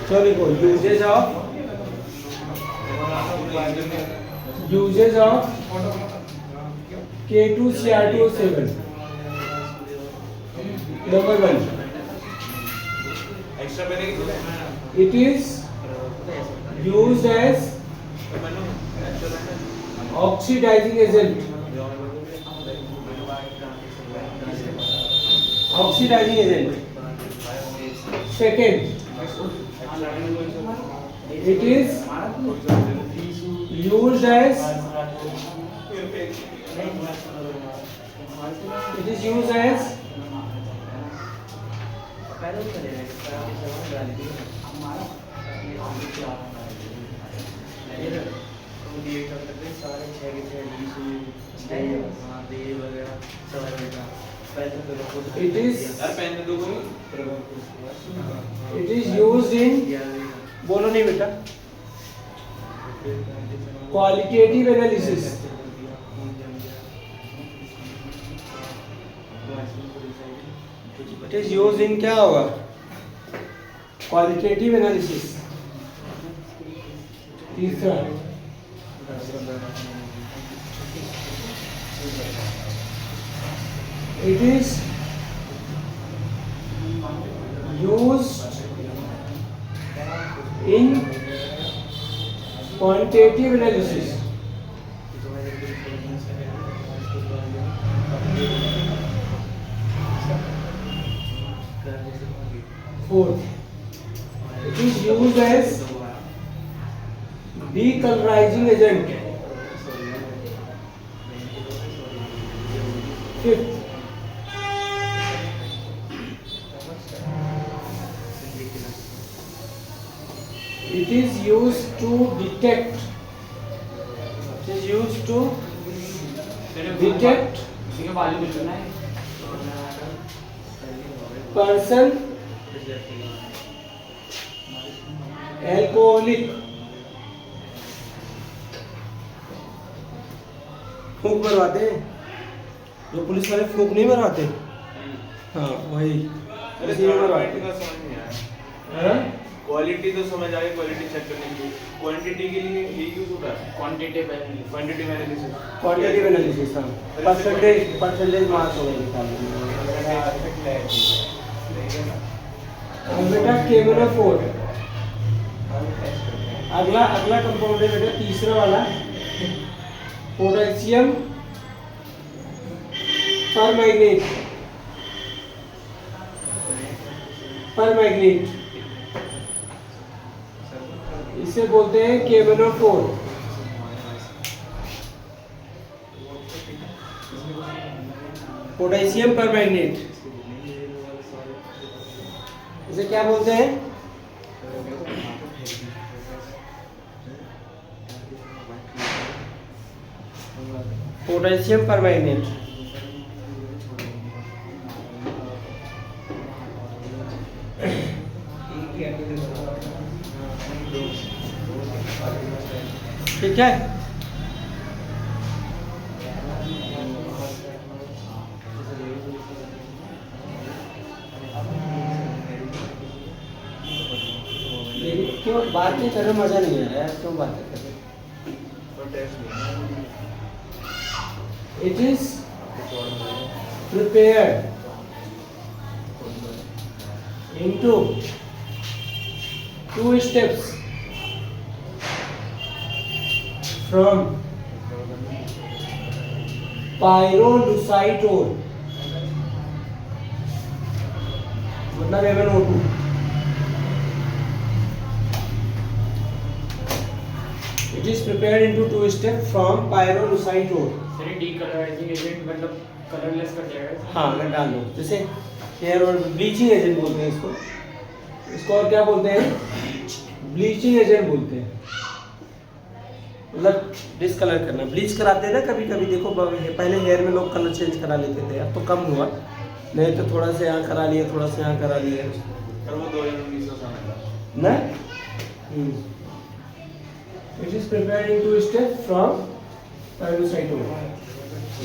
चलो लिखो usages of K2Cr2O7 number 1 it is used as oxidizing agent second it is used as it is used in बोलो नहीं बेटा qualitative analysis it is used in क्या होगा qualitative analysis तीसरा it is used in quantitative analysis fourth it is used as decolorizing agent fifth it is used to detect person alcoholic फूंक मरवाते हैं जो police वाले फूंक नहीं मरवाते हाँ वही क्वालिटी तो समझ आ गई क्वालिटी चेक करने के लिए क्वांटिटी के लिए ये यूज होता है क्वांटिटेटिव एनालिसिस हाँ परसेंटेज मार्क्स हो गए बेटा केमोनोफोर अगला कंपाउंड है बेटा तीसरा वाला पोटेशियम परमैंगनेट इसे बोलते हैं केमोनोफोर पोटेशियम परमैंगनेट इसे क्या बोलते हैं पोटेशियम परमैंगनेट ठीक है क्यों बातें करने मजा नहीं आ रहा है क्यों बातें कर रहे it is prepared into 2 steps from pyrolusitol मतलब MnO2 it is prepared into 2 steps from pyrolusitol sir डीकलराइजिंग agent मतलब कलरलेस कर जाएगा हाँ अगर डाल दो जैसे हेयर और ब्लीचिंग एजेंट बोलते हैं इसको और क्या बोलते हैं ब्लीचिंग एजेंट बोलते हैं मतलब डिसकलर करना ब्लीच कराते हैं ना कभी कभी देखो पहले हेयर में लोग कलर चेंज करा लेते थे अब तो कम हुआ नहीं तो थोड़ा सा यहाँ करा लिया थोड़ा सा यहाँ करा लिया पर वो 2019 का समय था ना it is prepared in 2 steps from pyrolusitol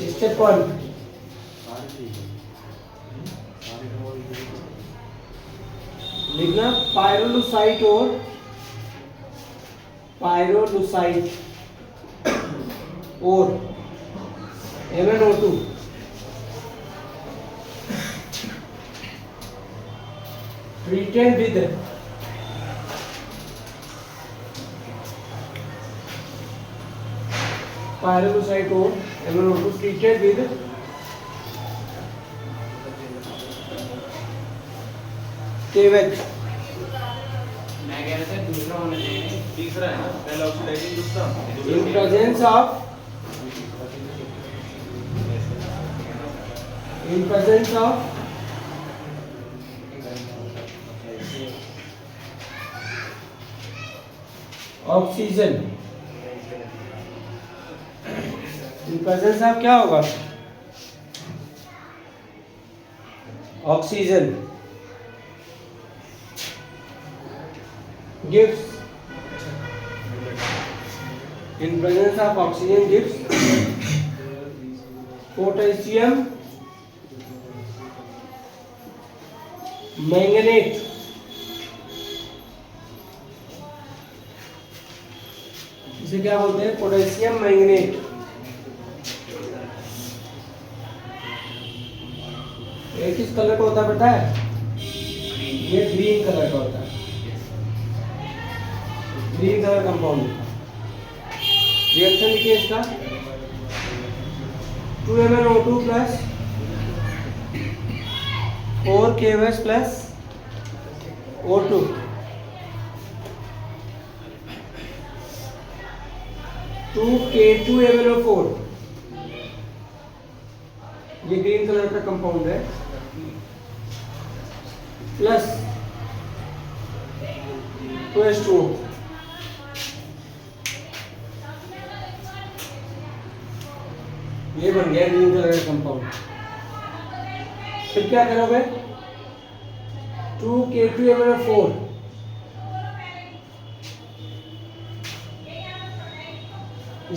step 1 1 लिखना पायरोलुसाइट और पायरोलुसाइट और MnO2 treated with pyrolusite or MnO2 treated with KVH मैं कह रहा था दूसरा होना चाहिए। तीसरा है ना, पहला ऑक्सीडाइजिंग, दूसरा in presence of oxygen, in presence of क्या होगा, oxygen gives, in presence of oxygen gives potassium manganate, इसे क्या बोलते हैं, पोटेशियम मैंगनेट। ये किस कलर का होता है पता है, ये ग्रीन कलर का होता है, ग्रीन कलर कंपाउंड। रिएक्शन लिखिए इसका, 2MnO2 plus 4KOH plus O2, to K2MnO4, ये ग्रीन कलर का कंपाउंड है, प्लस 2H2O, ये बन गया ग्रीन कलर का कंपाउंड। फिर क्या करोगे, 2K2MnO4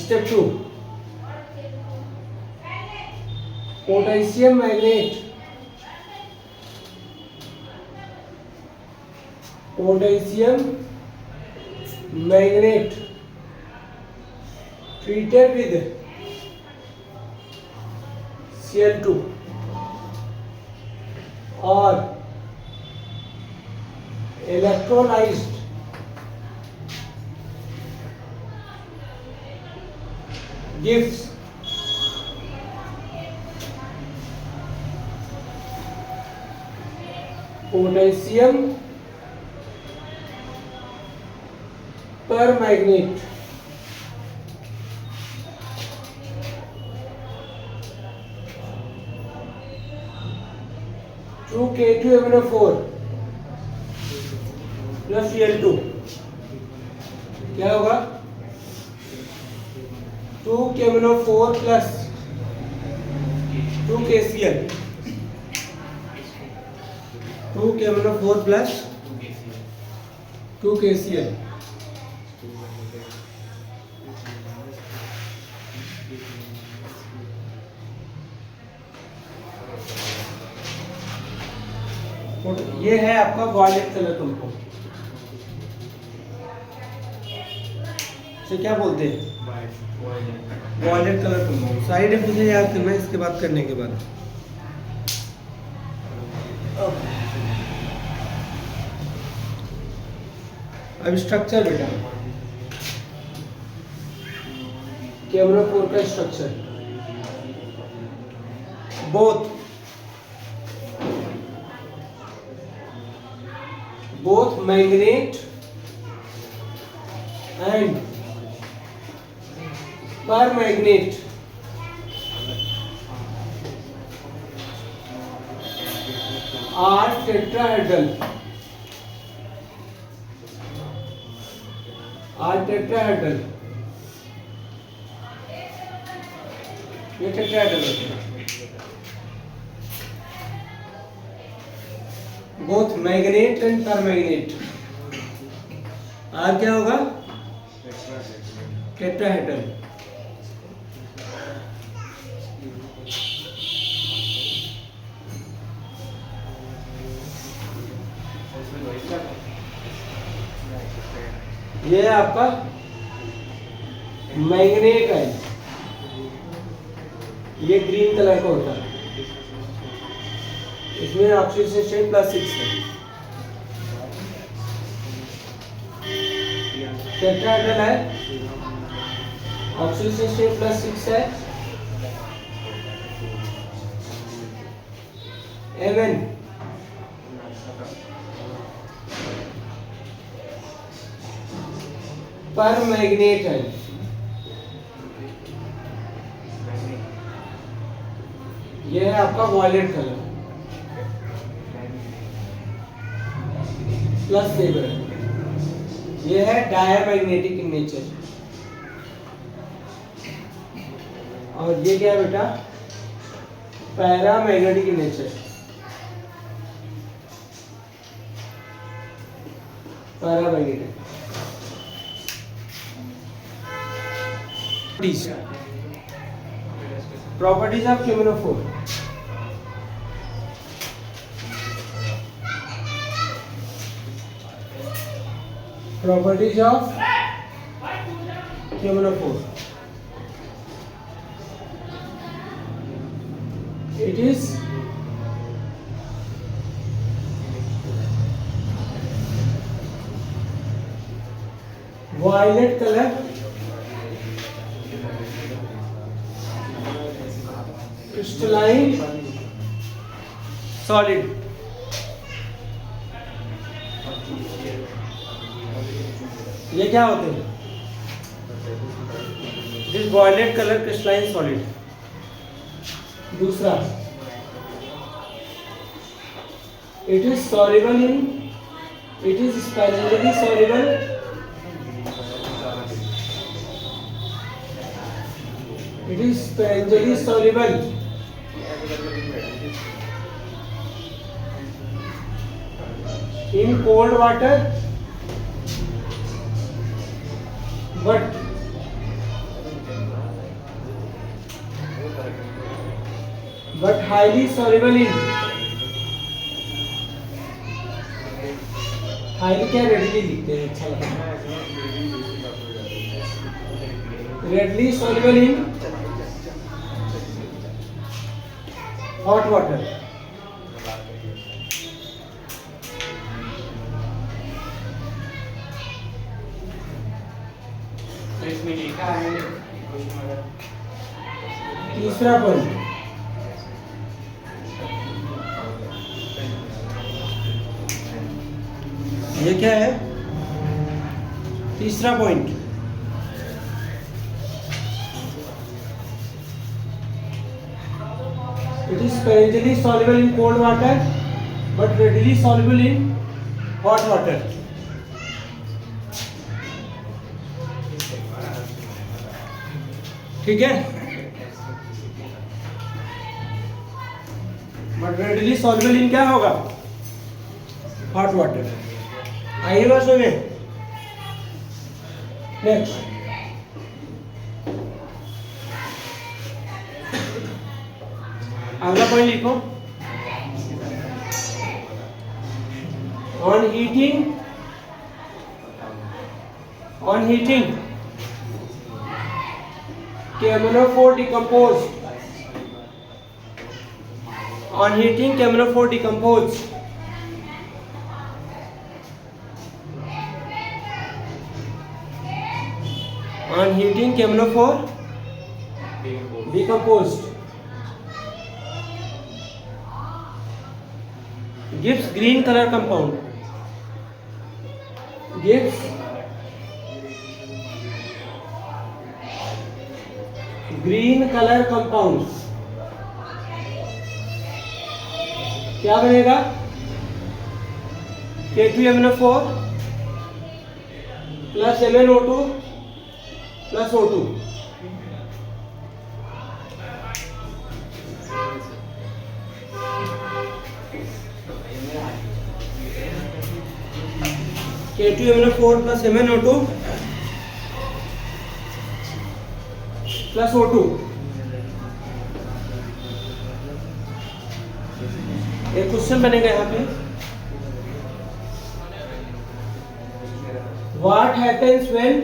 step 2, potassium manganate, potassium manganate treated with Cl2 or electrolyzed gives potassium permanganate, two K2MnO4 plus Cl2, क्या होगा, 2KMnO4 plus 2KCl, 2KMnO4 plus 2KCl, ये है आपका वायलेट कलर कंपाउंड, इसे क्या बोलते हैं, वायलेट कलर कंपाउंड। सारी डेफिनेशन याद करना है इसके बाद, करने के बाद। अब स्ट्रक्चर बेटा, KMnO4 का structure, both manganate and permanganate are tetrahedral, ये tetrahedral होते हैं। Both manganate and permanganate, are क्या होगा, टेट्राहेड्रल। ये है आपका मैग्नेट है, ये ग्रीन कलर का होता है, इसमें ऑक्सीजन स्टेट +6 है। टेट्राहेड्रल है, ऑक्सीजन स्टेट +6 है, Mn पर मैग्नेट है, यह है आपका वॉयलेट कलर +7, यह है डायमैग्नेटिक इन नेचर। और ये क्या है बेटा, paramagnetic in nature. Paramagnetic properties of cheminophore. Properties of cheminophore. It is violet color, crystalline solid. ये क्या होते हैं? This violet colour crystalline solid. दूसरा, it is soluble in, it is sparingly soluble, it is sparingly soluble in cold water but highly soluble in, highly क्या readily लिखते हैं, अच्छा लगता है, readily soluble in hot water। इसमें लिखा है तीसरा पॉइंट, ये क्या है? तीसरा point, it is sparingly soluble in cold water but readily soluble in hot water। ठीक है, बट रेडली सॉल्युबल इन क्या होगा? Hot water. आइए बात सुने, नेक्स्ट अगला पॉइंट लिखो, on heating cheminophore decompose, on heating cheminophore decompose, on heating cheminophore decomposed, gives green color compound, gives green colour compound. क्या बनेगा? K2MnO4 plus MnO2 plus O2। K2MnO4 plus MnO2 plus O2। एक question बनेगा यहाँ पे, What happens when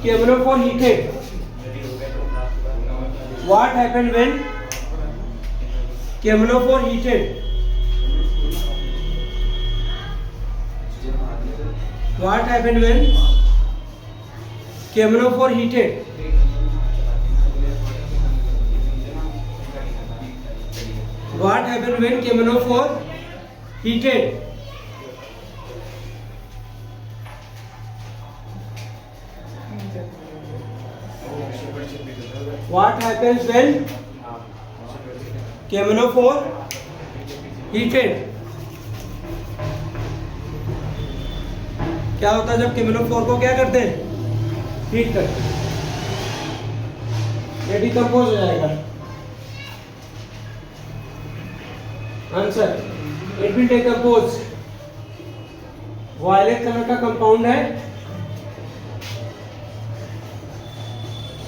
KMnO4 heated? What happened when KMnO4 heated? What happened when KMnO4 heated? What happened when KMnO4 heated? What happens when KMnO4 heated? क्या होता है जब KMnO4 को क्या करते हैं? हीट करते हैं, ये डिकम्पोज हो जाएगा। Answer, it will decompose. Violet colour का कंपाउंड है,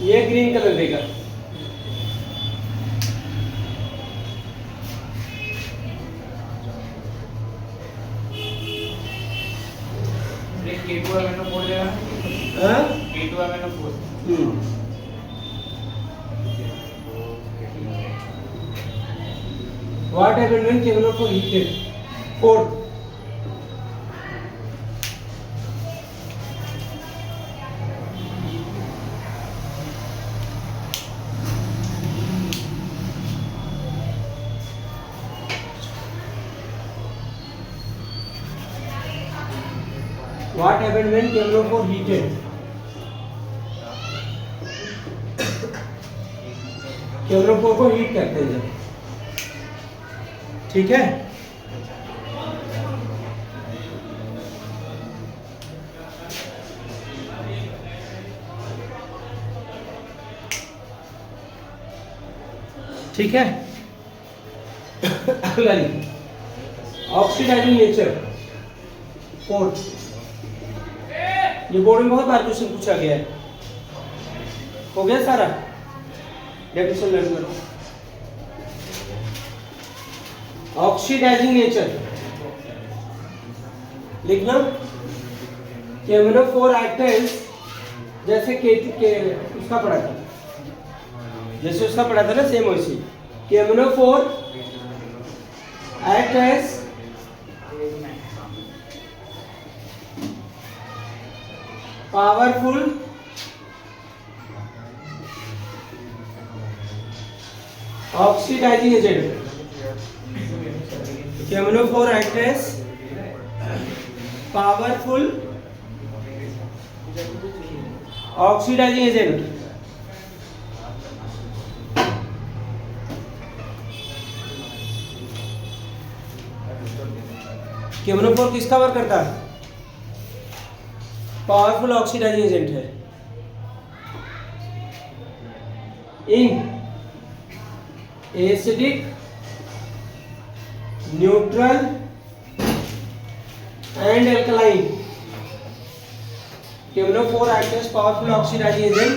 ये ग्रीन कलर देगा। K2MnO4 देगा, हाँ? K2MnO4। What happened when KMnO4 heated? Fourth. What happened when KMnO4 heated? KMnO4 को हीट करते हैं जब, ठीक है? ठीक है, अगला ऑक्सीडाइजिंग नेचर। फोर्थ, ये बोर्ड में बहुत बार क्वेश्चन पूछा गया है। हो गया सारा? डेफिनेशन लर्न करो। ऑक्सीडाइजिंग नेचर लिखना, KMnO4 एक्ट एज, जैसे के उसका पढ़ा था, जैसे उसका पढ़ा था ना, सेम वैसे KMnO4 act as powerful oxidizing agent. KMnO4 act as powerful oxidizing agent. KMnO4 किसका वर्क करता है? पावरफुल ऑक्सीडाइजिंग एजेंट है। In acidic, neutral and alkaline, KMnO4 acts as powerful oxidizing agent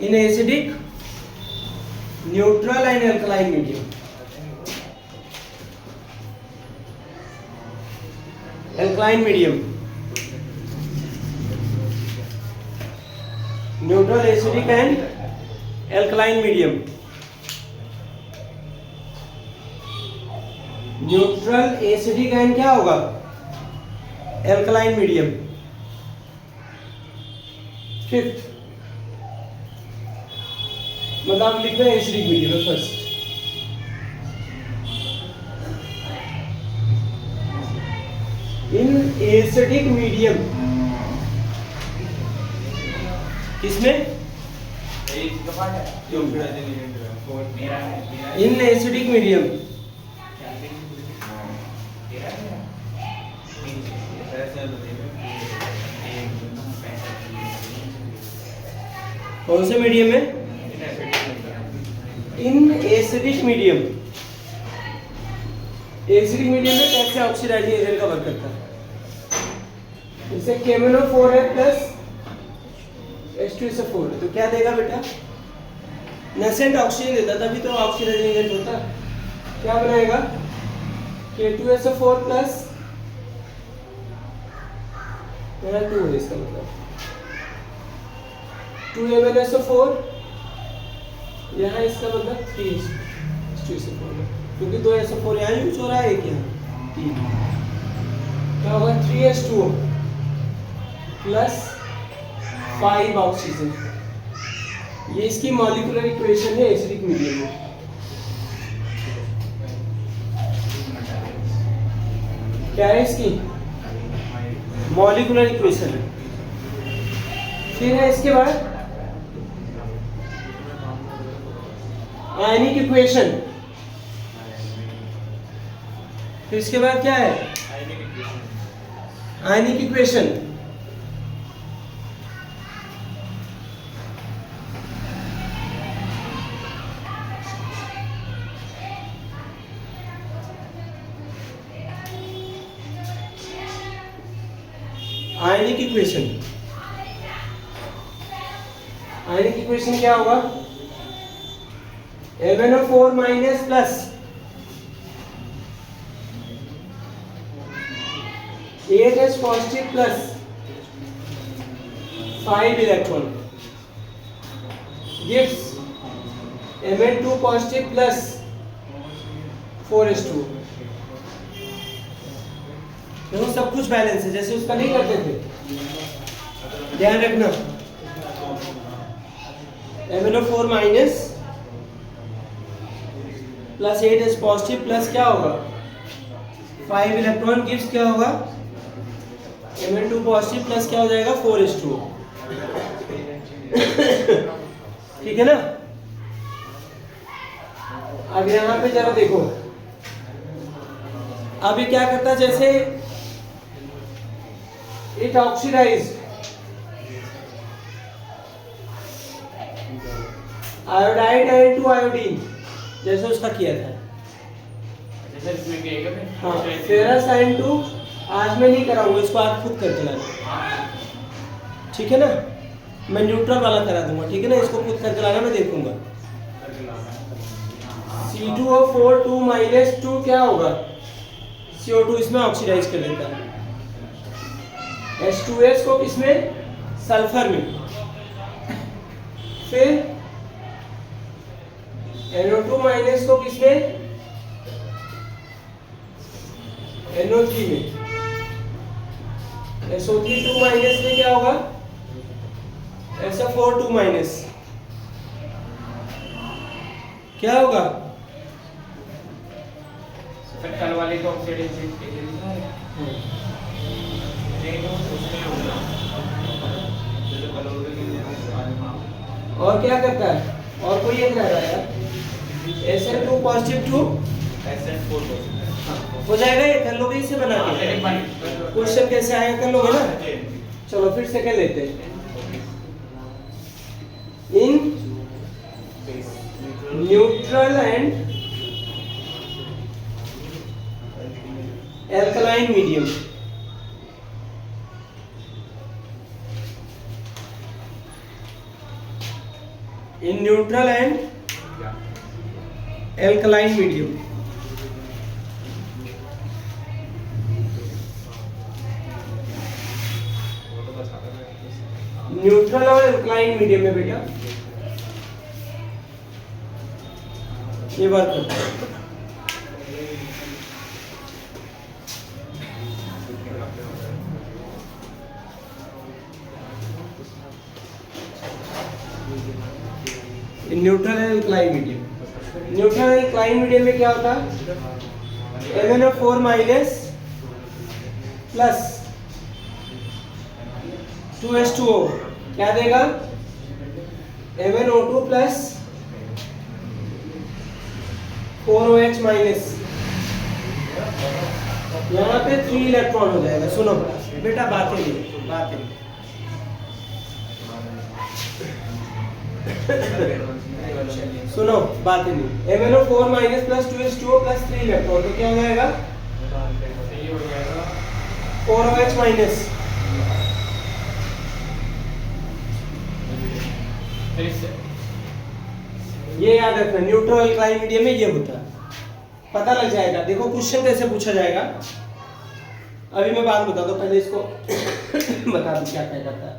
in acidic, neutral and alkaline medium. Alkaline medium, neutral, acidic and alkaline medium. Neutral, acidic and क्या होगा? Alkaline medium. Fifth, मतलब लिख रहे हैं acidic medium first. In acidic medium, किसमें? In acidic medium कौन से medium में? In acidic medium. Acidic medium में कैसे ऑक्सीडाइजिंग एजेंट का वर्क करता है? जैसे KMnO4 है प्लस H2SO4, तो क्या देगा बेटा? नेसेंट ऑक्सीजन देता, तभी तो ऑक्सीडाइजिंग एजेंट होता। क्या बनाएगा? K2SO4 प्लस यहाँ 2 है इसका मतलब 2MnSO4 यहाँ इसका मतलब 3H2SO4 क्योंकि 2 SO4 यहाँ यूज हो रहा है एक यहाँ 3 क्या होगा 3H2O प्लस 5 ऑक्सीजन। ये इसकी मॉलिक्यूलर इक्वेशन है एसिडिक मीडियम में। क्या है इसकी मॉलिक्यूलर इक्वेशन है। फिर है इसके बाद आयनिक इक्वेशन। फिर इसके बाद क्या है आयनिक इक्वेशन। आयनिक इक्वेशन आयनिक इक्वेशन क्या होगा MnO4 minus plus 8H positive plus 5 electron gives Mn2 positive plus 4H2। देखो सब कुछ बैलेंस है जैसे उसका नहीं करते थे। ध्यान रखना MnO4 minus plus 8H positive plus क्या होगा 5 इलेक्ट्रॉन गिव्स क्या होगा Mn2 पॉजिटिव प्लस क्या हो जाएगा 4H2। ठीक है ना। अब यहाँ पे जरा देखो अब ये क्या करता है जैसे it oxidized iodide and to iodine जैसे उसका किया था। जैसे इसमें क्या है हाँ फेरस एंड टू आज मैं नहीं कराऊंगा इसको आप खुद करके लाना। ठीक है ना मैं न्यूट्रल वाला करा दूंगा। ठीक है ना इसको खुद करके लाना मैं देखूंगा। C2O4 2 माइनस 2 क्या होगा CO2 इसमें ऑक्सीडाइज कर देता है। H2S को किसमें सल्फर में। फिर NO2 माइनस को किसमें NO3 में। SO3 2 माइनस में क्या होगा SO4 2 माइनस क्या होगा फिर कल वाले को ऑक्सीडेशन और क्या करता है और कोई एक रह रहा है SN2 पॉजिटिव 2 SN4 हो जाएगा। ये कर लोगे इसे बना के क्वेश्चन कैसे आएगा कर लोगे ना। चलो फिर से कर लेते हैं। In neutral and alkaline medium in neutral and alkaline medium neutral और अल्कलाइन मीडियम में बेटा ये वर्क करता है। Neutral and alkaline medium neutral and alkaline medium में क्या होता है MnO4 माइनस प्लस 2H2O क्या देगा MnO2 प्लस 4OH माइनस। यहाँ पे 3 इलेक्ट्रॉन हो जाएगा। सुनो बेटा बातें नहीं सुनो बातें नहीं। MnO4 minus plus 2H2O plus 3 electron तो क्या हो जाएगा 4OH माइनस। ये याद रखना न्यूट्रल अल्कलाइन मीडियम में ये होता है। पता लग जाएगा। देखो क्वेश्चन कैसे पूछा जाएगा, अभी मैं बात बता दूं, पहले इसको बता दूं क्या क्या करता है।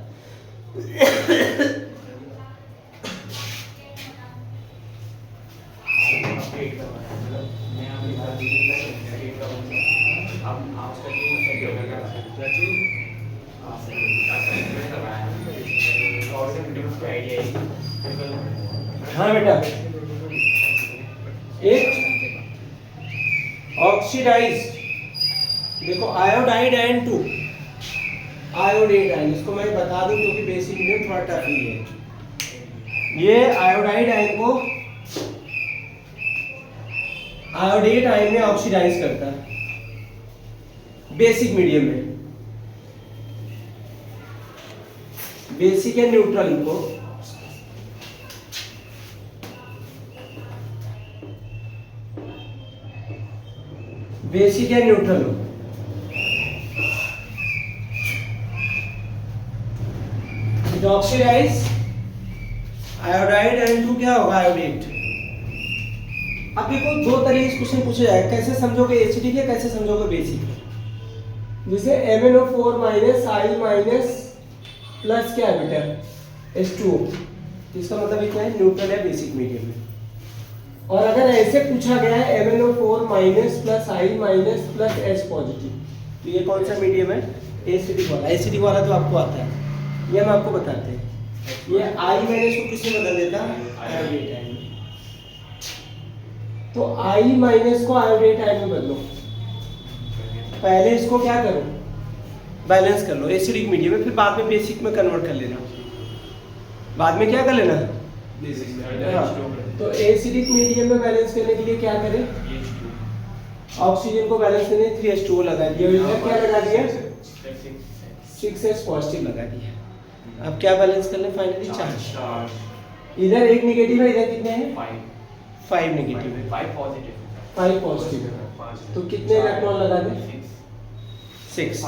हाँ बेटा, एक ऑक्सीडाइज्ड, देखो iodide and to iodate ion, इसको मैं बता दूं क्योंकि बेसिक में थोड़ा टफ ही है। ये आयोडाइड आयन को आयोडेट आयन में ऑक्सीडाइज करता है बेसिक मीडियम में। बेसिक एंड न्यूट्रल इनको बेसिक एंड न्यूट्रल हो। ऑक्सीडाइज आयोडाइड एंड टू क्या होगा आयोडेट। अब देखो दो तरीके से क्वेश्चन पूछा जाएगा, कैसे समझोगे एसिडिक है, कैसे समझोगे बेसिक। जैसे MnO4 minus I minus plus क्या है बेटा H2O, इसका मतलब क्या है न्यूट्रल है बेसिक मीडियम में। और अगर ऐसे पूछा गया है MnO4 minus plus I minus plus H positive, तो ये कौन सा मीडियम है एसिडिक वाला। एसिडिक वाला तो आपको आता है, ये हम आपको बताते हैं। ये I माइनस को किसमें बदल देता है आयोडेट आयन में, तो I माइनस को आयोडेट आयन में बदलो। पहले इसको क्या करो बैलेंस कर लो एसिडिक मीडियम में, फिर बाद में बेसिक में कन्वर्ट कर लेना। बाद में क्या कर लेना तो एसिडिक मीडियम में बैलेंस करने के लिए क्या करें, ऑक्सीजन को बैलेंस करने 3H2O लगा दिया, इधर क्या लगा दिया 6H पॉजिटिव लगा दिया। अब क्या बैलेंस कर लें फाइनली चार्ज। इधर एक नेगेटिव है, इधर कितने हैं 5 नेगेटिव है 5 पॉजिटिव है, तो कितने इलेक्ट्रॉन लगा दें 6।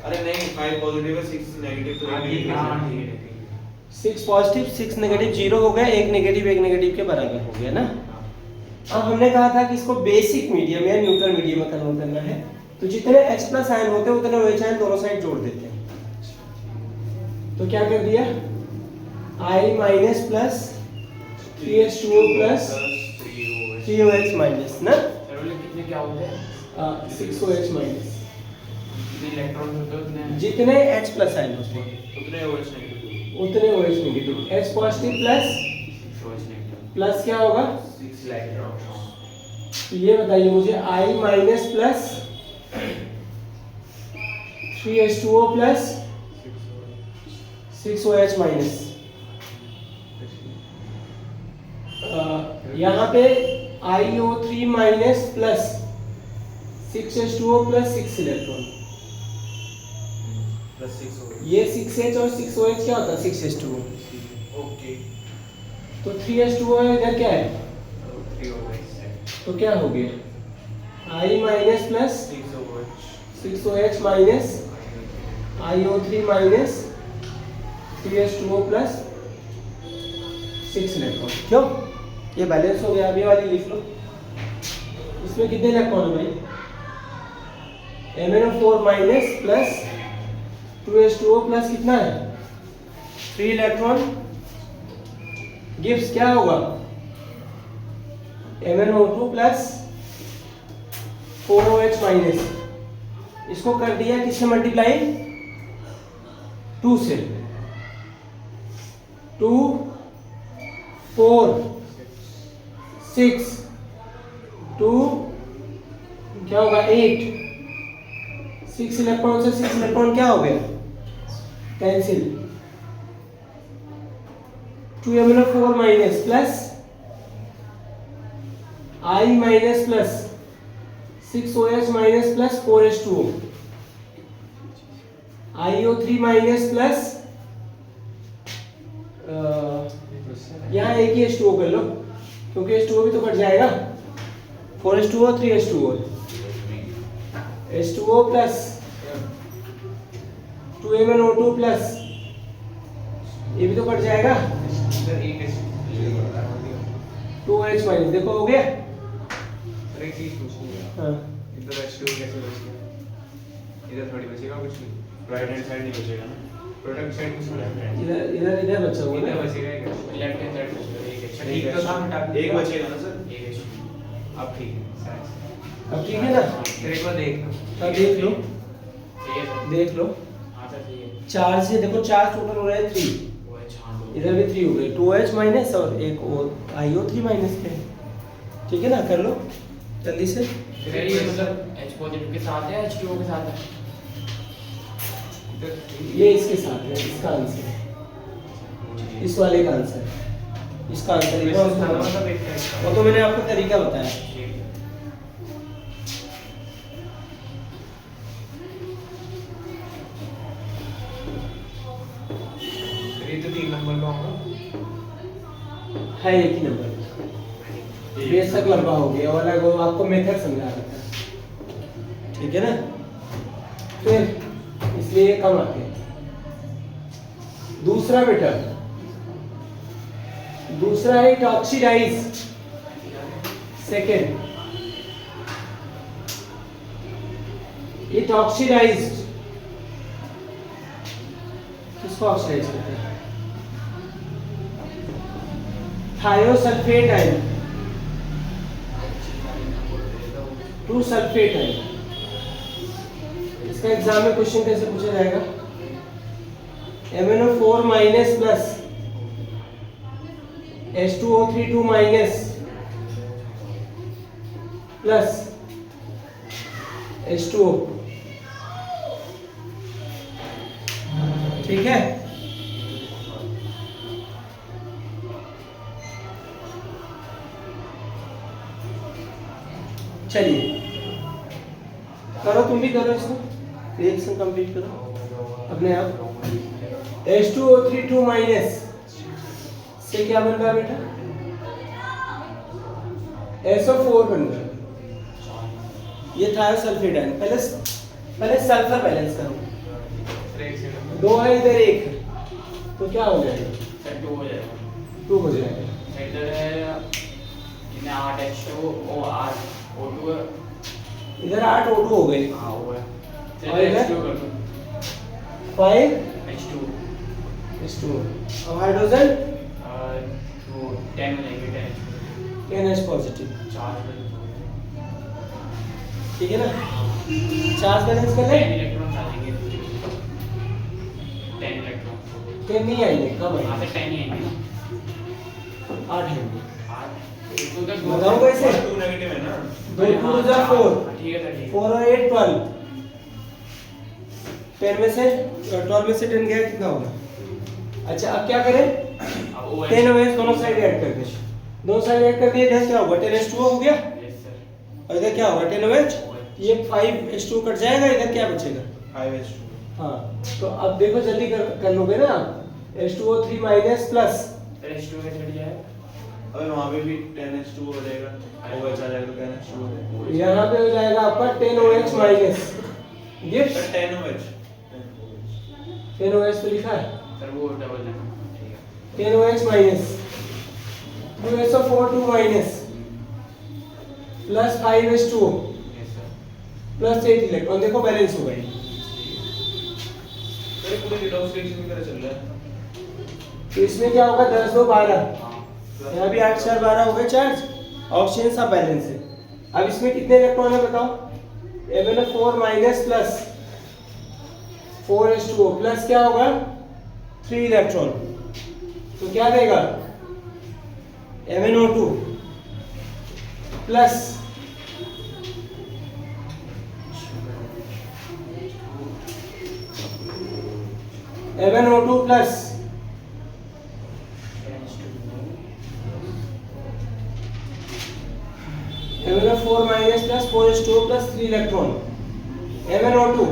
अरे नहीं 5 पॉजिटिव है 6 नेगेटिव, तो 6 पॉजिटिव 6 नेगेटिव 0 हो गया, एक नेगेटिव के बराबर हो गया ना। अब हमने कहा था कि इसको बेसिक मीडियम या न्यूट्रल मीडियम में कन्वर्ट करना है, तो जितने H प्लस आयन होते हैं उतने OH आयन दोनों साइड जोड़ देते हैं। तो क्या कर दिया I minus plus 3H2O plus 3OH minus ना, कितने क्या होते हैं 6OH माइनस, इलेक्ट्रॉन होते हैं उतने जितने H प्लस आयन होते हैं उतने OH नेगेटिव, उतने OH negative. H positive plus plus क्या होगा 6 इलेक्ट्रॉन। तो ये बताइए मुझे I minus plus 3H2O plus 6OH minus, यहाँ पे IO3 minus plus 6H2O plus 6 electron, plus 6 ये 6H और 6OH क्या होता है 6H2O, ओके, तो 3H2O इधर क्या है 3 OH, तो क्या हो गया I minus plus 6 6OH minus IO3 minus 3H2O plus 6 electron. क्यों ये बैलेंस हो गया। अभी वाली लिख लो, इसमें कितने इलेक्ट्रॉन है भाई MnO4 minus plus 2H2O plus कितना है 3 इलेक्ट्रॉन गिव्स क्या होगा MnO2 प्लस 4OH माइनस, इसको कर दिया किससे मल्टीप्लाई 2 से, 2 4 6 2 क्या होगा 8, 6 इलेक्ट्रॉन से 6 इलेक्ट्रॉन क्या हो गया cancel, 2 MnO4 minus plus I minus plus 6OH minus plus 4H2O, IO3 minus plus यहाँ एक ही H2O कर लो क्योंकि H2O भी तो कट जाएगा, 4H2O 3H2O, H2O plus 2MnO2 plus ये भी तो कट जाएगा 2OH माइनस, देखो हो गया एक चीज पूछनी है। हाँ इधर H2 कैसे बचेगा? इधर थोड़ी बचेगा कुछ नहीं, राइट हैंड साइड नहीं बचेगा ना, प्रोडक्ट साइड कुछ नहीं, इधर इधर इधर बचा हुआ इधर है। बचेगा एक, लेफ्ट हैंड साइड बचेगा एक अच्छा ठीक तो था, एक बचेगा ना सर, एक H2 अब ठीक है सर। अब ठीक है ना? फिर एक बार देखना, अब देख लो, सही है सर। देख लो। हाँ सर सही है। 4 से देखो 4 टोटल हो रहा है 3, वो है छान दो। इधर भी 3 हो गए, 2H माइनस और एक और IO3 माइनस पे। ठीक है ना, कर लो जल्दी से। फिर ये मतलब H पॉजिटिव के साथ है H2O के साथ है? ये इसके साथ है, इसका आंसर है, इस वाले का आंसर है, इसका आंसर है। मतलब एक टाइप वो तो मैंने आपको तरीका बताया। ठीक है। फिर ये तो 3 नंबर का होगा, है एक ही नंबर, बेशक लंबा हो गया वाला, वो आपको मेथड समझा रहा था। ठीक है ना, फिर इसलिए ये कम आते हैं। दूसरा बेटा, दूसरा है it oxidize. Second, it oxidized. किसको ऑक्सीडाइज करते हैं? Thiosulphate ion to sulphate ion. इसका एग्जाम में क्वेश्चन कैसे पूछा जाएगा? MnO4 minus plus H2O3 2 minus plus H2O। ठीक है, चलिए करो, तुम भी करो इसको, रिएक्शन कंप्लीट करो अपने आप। H2O3 2 माइनस से क्या बन रहा है बेटा? SO4 बन रहा है। ये थायोसल्फेट आयन। पहले सल्फर बैलेंस करो, फिर एक सेकंड 2 है इधर 1 है, तो क्या हो जाएगा? सर 2 हो जाएगा। 2 हो जाएगा। इधर है इन्हें 8 H2O 8 O2 है। इधर 8 O2 हो गए, हाँ वो है। और इधर? H2 कर दो। 5 H2 H2। अब हाइड्रोजन तो 10 हो जाएंगे 10 NH पॉजिटिव। चार्ज ठीक है ना, चार्ज बैलेंस कर ले। 10 इलेक्ट्रॉन आ जाएंगे 10 इलेक्ट्रॉन 10 नहीं आएंगे, कम यहाँ आएंगे, से 10 ही आएंगे 8 आएंगे। 8 तो उधर बताओ कैसे? 2 नेगेटिव है ना, 2 2 जा 4, ठीक है सर ठीक 4 और 8 12। 10 में से 12 में से 10 गया, कितना होगा? अच्छा अब क्या करें? अब OH 10 OH दोनों साइड ऐड कर दे, दोनों साइड ऐड कर दिए, इधर क्या होगा? 10H2O हो गया, यस सर और इधर क्या होगा? 10 OH। ये 5H2 कट जाएगा, इधर क्या बचेगा? 5H2 हाँ, तो अब देखो जल्दी कर लोगे ना आप। H2O3 minus plus sir H2 का छड़ जाए अगर वहाँ पे भी 10H2 हो जाएगा, OH आ जाएगा तो 10H2 हो जाएगा, यहाँ पे हो जाएगा आपका 10OH minus gift. Sir 10OH 10OH तो लिखा है, सर वो डबल है ठीक है 10OH minus 2SO4 2 minus plus 5H2O yes sir plus 8 electron. देखो बैलेंस हो गई। सर पूरे रिडॉक्स रिएक्शन की तरह चल रहा है, तो इसमें क्या होगा? 10 2 12, हाँ यहाँ भी 8 4 12 हो गए चार्ज, ऑक्सीजन सब बैलेंस है। अब इसमें कितने इलेक्ट्रॉन है बताओ? MnO4 minus plus 4H2O plus क्या होगा? 3 इलेक्ट्रॉन, तो क्या देगा? MnO2 plus MnO2 plus MnO4 minus plus 4H2O plus 3 electron, MnO2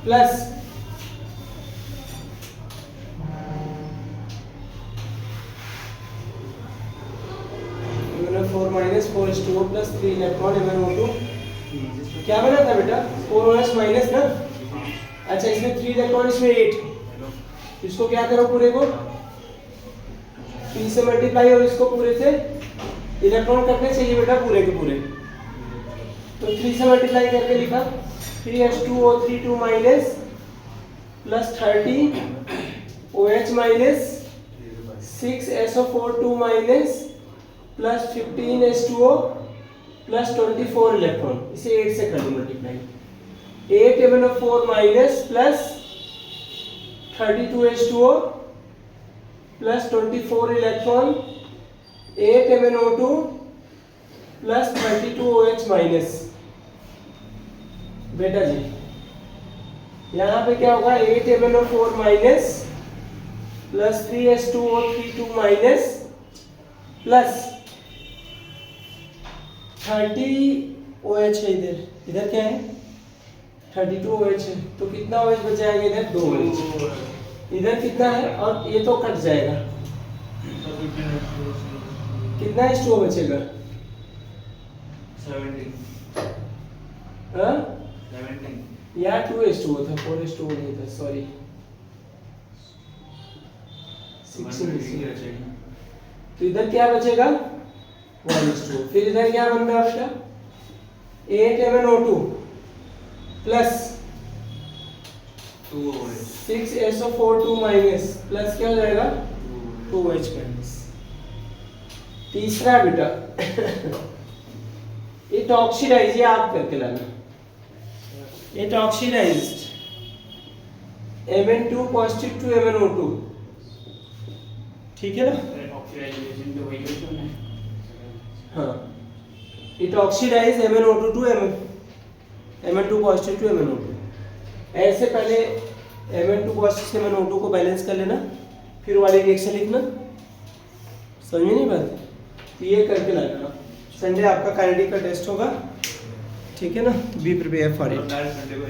plus MnO4 minus 4H2O plus 3 electron MnO2 क्या बना था बेटा? 4OH माइनस ना। अच्छा इसमें 3 इलेक्ट्रॉन, इसमें 8, इसको क्या करो पूरे को 3 से मल्टीप्लाई और इसको पूरे से इलेक्ट्रॉन कितने चाहिए बेटा पूरे के पूरे, तो 3 से मल्टीप्लाई करके लिखा 3H2O3 2 minus plus 30 OH minus 6SO4 2 minus plus 15H2O plus 24 electron, इसे 8 से कर दो multiply, 8 MnO4 minus plus 32H2O plus 24 electron 8 MnO2 plus 32OH minus. बेटा जी यहाँ पे क्या होगा 8 MnO4 minus plus 3H2O3 2 minus plus 30OH है, इधर इधर क्या है 32OH है, तो कितना OH बच जाएगा इधर 2OH, इधर कितना है और ये तो कट जाएगा, कितना H2O बचेगा 17 हाँ 17 यहाँ 2H2O था 4H2O नहीं था, सॉरी 16, तो इधर क्या बचेगा 1H2O, फिर इधर क्या बन रहा है आपका 8 MnO2 plus 6SO4 2 minus plus क्या हो जाएगा 2H माइनस। तीसरा बेटा इट ऑक्सीडाइज, ये आप करके लाना, it oxidised Mn2 positive to MnO2, ठीक है ना, ऑक्सीडाइजेशन तो वही होता है। हाँ it oxidize MnO2 to Mn2 positive to MnO2, ऐसे पहले Mn2 पॉजिटिव से MnO2 को बैलेंस कर लेना, फिर वाली रिएक्शन लिखना, समझे नहीं बात, तो ये करके लाना। संडे आपका काइनेटिक का टेस्ट होगा, ठीक है ना, तो be prepare for it. Sunday को